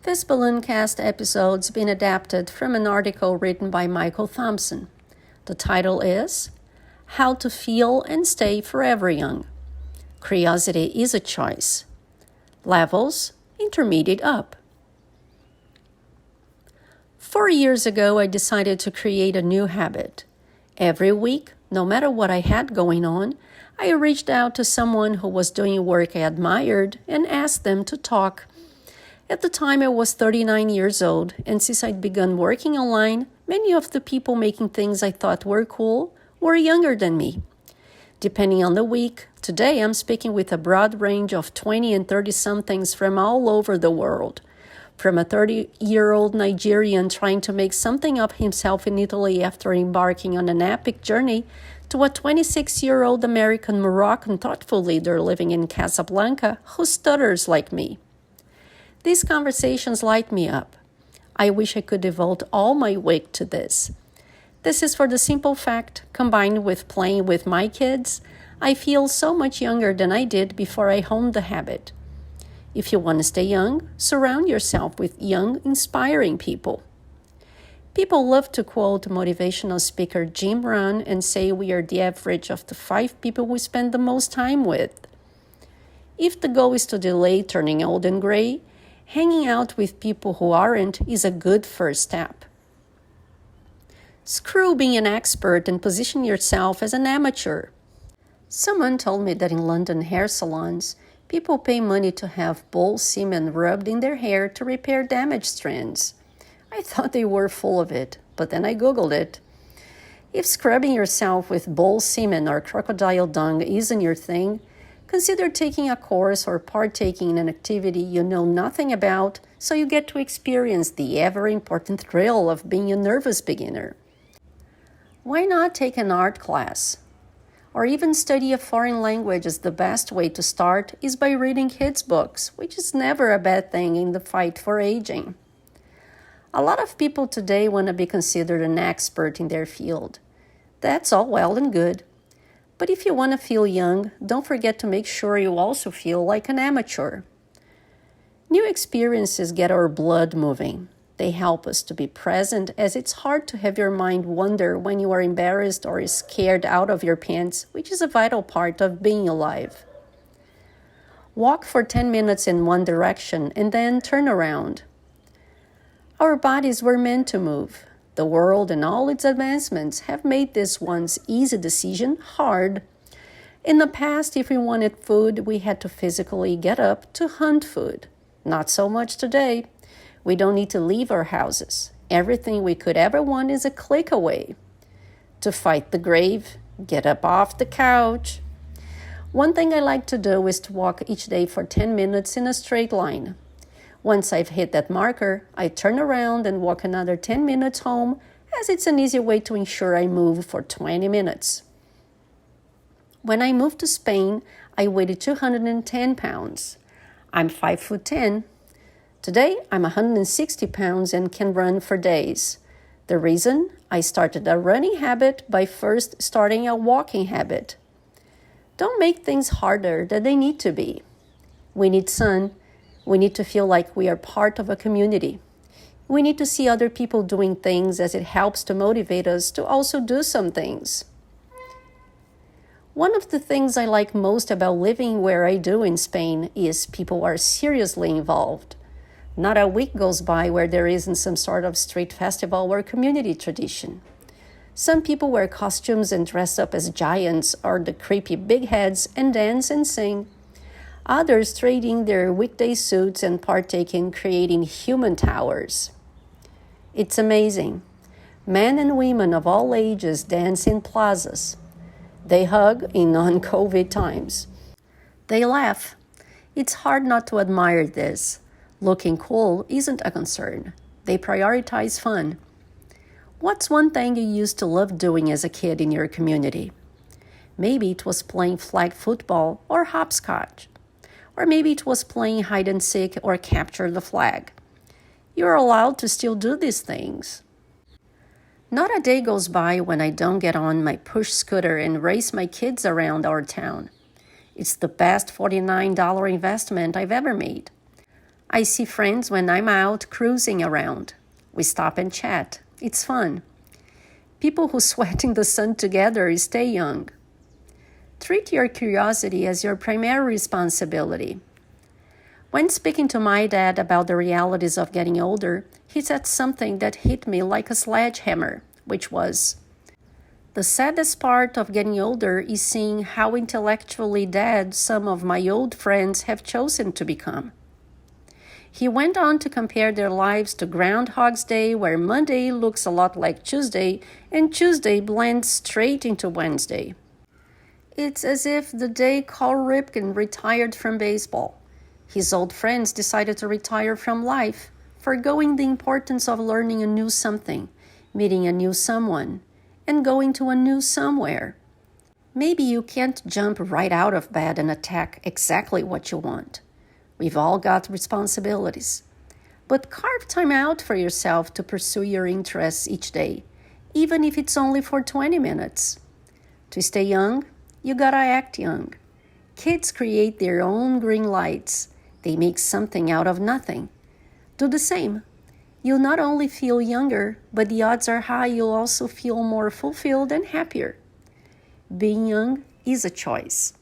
This Ballooncast episode's been adapted from an article written by Michael Thompson. The title is How to Feel and Stay Forever Young. Curiosity is a choice. Levels, intermediate up. 4 years ago, I decided to create a new habit. Every week, no matter what I had going on, I reached out to someone who was doing work I admired and asked them to talk. At the time, I was 39 years old, and since I'd begun working online, many of the people making things I thought were cool were younger than me. Depending on the week, today I'm speaking with a broad range of 20 and 30-somethings from all over the world. From a 30-year-old Nigerian trying to make something of himself in Italy after embarking on an epic journey, to a 26-year-old American Moroccan thoughtful leader living in Casablanca who stutters like me. These conversations light me up. I wish I could devote all my week to this. This is for the simple fact, combined with playing with my kids, I feel so much younger than I did before I honed the habit. If you want to stay young, surround yourself with young, inspiring people. People love to quote motivational speaker Jim Rohn and say we are the average of the 5 people we spend the most time with. If the goal is to delay turning old and gray, hanging out with people who aren't is a good first step. Screw being an expert and position yourself as an amateur. Someone told me that in London hair salons, people pay money to have bull semen rubbed in their hair to repair damaged strands. I thought they were full of it, but then I Googled it. If scrubbing yourself with bull semen or crocodile dung isn't your thing, consider taking a course or partaking in an activity you know nothing about so you get to experience the ever-important thrill of being a nervous beginner. Why not take an art class? Or even study a foreign language as the best way to start is by reading kids' books, which is never a bad thing in the fight for aging. A lot of people today want to be considered an expert in their field. That's all well and good. But if you want to feel young, don't forget to make sure you also feel like an amateur. New experiences get our blood moving. They help us to be present, as it's hard to have your mind wander when you are embarrassed or scared out of your pants, which is a vital part of being alive. Walk for 10 minutes in one direction and then turn around. Our bodies were meant to move. The world and all its advancements have made this once easy decision hard. In the past, if we wanted food, we had to physically get up to hunt food. Not so much today. We don't need to leave our houses. Everything we could ever want is a click away. To fight the grave, get up off the couch. One thing I like to do is to walk each day for 10 minutes in a straight line. Once I've hit that marker, I turn around and walk another 10 minutes home, as it's an easy way to ensure I move for 20 minutes. When I moved to Spain, I weighed 210 pounds. I'm 5'10". Today, I'm 160 pounds and can run for days. The reason? I started a running habit by first starting a walking habit. Don't make things harder than they need to be. We need sun. We need to feel like we are part of a community. We need to see other people doing things, as it helps to motivate us to also do some things. One of the things I like most about living where I do in Spain is people are seriously involved. Not a week goes by where there isn't some sort of street festival or community tradition. Some people wear costumes and dress up as giants or the creepy big heads and dance and sing. Others trade in their weekday suits and partake in creating human towers. It's amazing. Men and women of all ages dance in plazas. They hug in non-COVID times. They laugh. It's hard not to admire this. Looking cool isn't a concern. They prioritize fun. What's one thing you used to love doing as a kid in your community? Maybe it was playing flag football or hopscotch. Or maybe it was playing hide and seek or capture the flag. You're allowed to still do these things. Not a day goes by when I don't get on my push scooter and race my kids around our town. It's the best $49 investment I've ever made. I see friends when I'm out cruising around. We stop and chat. It's fun. People who sweat in the sun together stay young. Treat your curiosity as your primary responsibility. When speaking to my dad about the realities of getting older, he said something that hit me like a sledgehammer, which was, "The saddest part of getting older is seeing how intellectually dead some of my old friends have chosen to become." He went on to compare their lives to Groundhog's Day, where Monday looks a lot like Tuesday, and Tuesday blends straight into Wednesday. It's as if the day Cal Ripken retired from baseball. His old friends decided to retire from life, forgoing the importance of learning a new something, meeting a new someone, and going to a new somewhere. Maybe you can't jump right out of bed and attack exactly what you want. We've all got responsibilities. But carve time out for yourself to pursue your interests each day, even if it's only for 20 minutes. To stay young, you gotta act young. Kids create their own green lights. They make something out of nothing. Do the same. You'll not only feel younger, but the odds are high you'll also feel more fulfilled and happier. Being young is a choice.